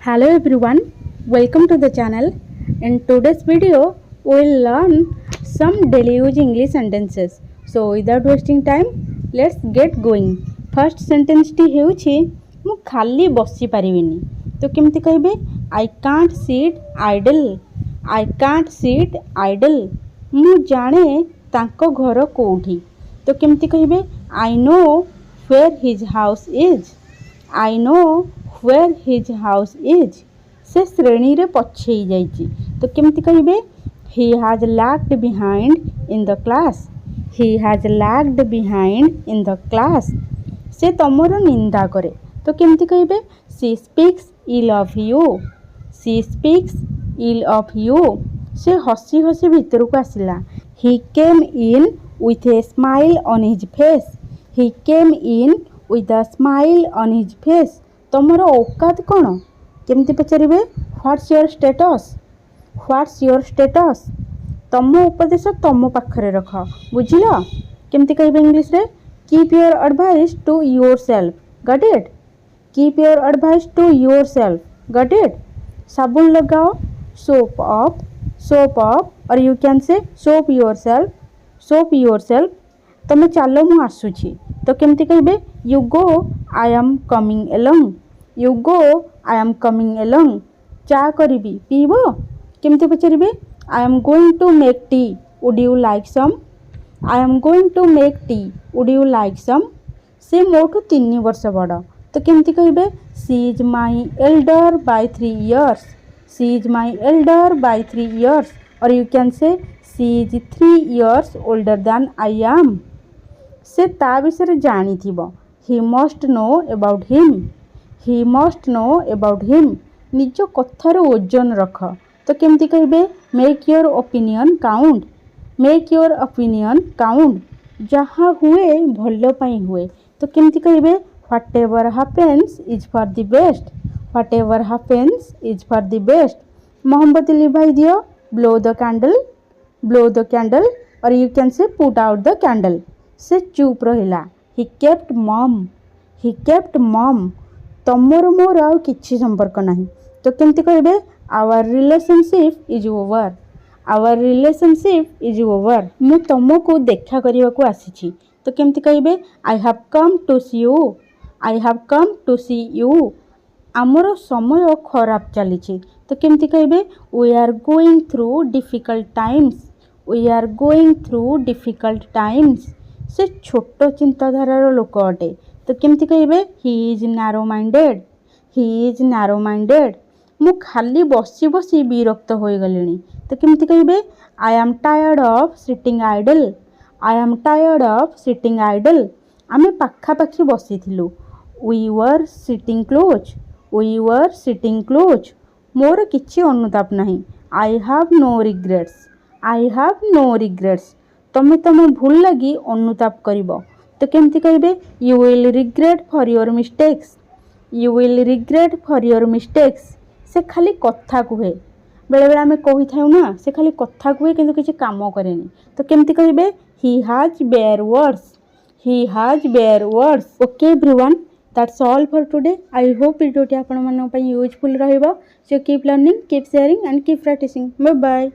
Hello everyone, welcome to the channel. In today's video, we will learn some daily use English sentences. So without wasting time, let's get going. First sentence टी हेउछि मु खाली बसी परिबिनी. तो केमति कहबे I can't sit idle. I can't sit idle. मु जाने तांको घर कोठी. तो केमति कहबे I know where his house is. I know where his house is. से श्रेणी रे पछेई जाइछि. तो केमति कहबे he has lagged behind in the class. He has lagged behind in the class. से तमरो निंदा करे. तो केमति कहबे she speaks ill of you. She speaks ill of you. से हसी हसी भीतर को आसिला. He came in with a smile on his face. He came in with a smile on his face. तमरो औकात कौन केमती पचारे what's your status. What's your status तम उपदेश तम पाखरे रख बुझिल केमती कहबे इंग्लिश रे keep your advice to yourself. Got it. Keep your advice to yourself. Got it. साबुन लगाओ सोप अप और you can say soap yourself. Soap yourself. तमे चलो मु आसुची. तो केमती कहबे you go I am coming along. You go I am coming along. चा करिबी पीबो केमती पचारिबे I am going to make tea. Would you like some. I am going to make tea. Would you like some. से मोठू 3 वर्ष बड़. तो केमती कहबे she is my elder by 3 years. She is my elder by 3 years. और you can say she is 3 years older than I am. से ता विषय जानी थिबो. He must know about him. He must know about him. निज कथार ओजन रख. तो केमती कहबे make your opinion count. Make your opinion count. जहाँ हुए भल पाई हुए. तो केमती कहबे whatever happens is for the best. Whatever happens is for the best. मोमबत्ती लिभाई दियो. Blow the candle. Blow the candle. और you can say put out the candle. से चुप रहिला. ही केप्ट मम. ही केप्ट मम. तमर मोर आउ किछि संपर्क नाही. तो केमती कहबे our relationship is over. Our relationship is over. मु तुमको देखा करबा को आसीछि. तो केमती कहबे I have come to see you. I have come to see you. आमर समय खराब चलीछि. तो केमती कहबे we are going through difficult times. We are going through difficult times. से छोट चिंताधारार लोक अटे. तो केमती कहबे he is narrow minded. He is narrow minded. मु खाली बसी बसी विरक्त हो गलिनी. तो केमती कहबे I am tired of sitting idle. I am tired of sitting idle. आमे पाखापाखी बसी थिलु. We were sitting close. We were sitting close. मोर किछि अनुताप नहीं. I have no regrets. I have no regrets. तमे तम भूल लगी अनुताप करिबो. तो केमती कहबे you will regret for your mistakes. You will regret for your mistakes. से खाली कथा कुहे. बेले बेले आमे कहि थाउ ना से खाली कथा कुहे किंतु किछि काम करेनी. तो केमती कहबे he has bare words. He has bare words. Okay everyone, that's all for today. I hope वीडियोटी आपण मन पई यूजफुल रहइबो. So keep learning, keep sharing and keep practising. Bye bye.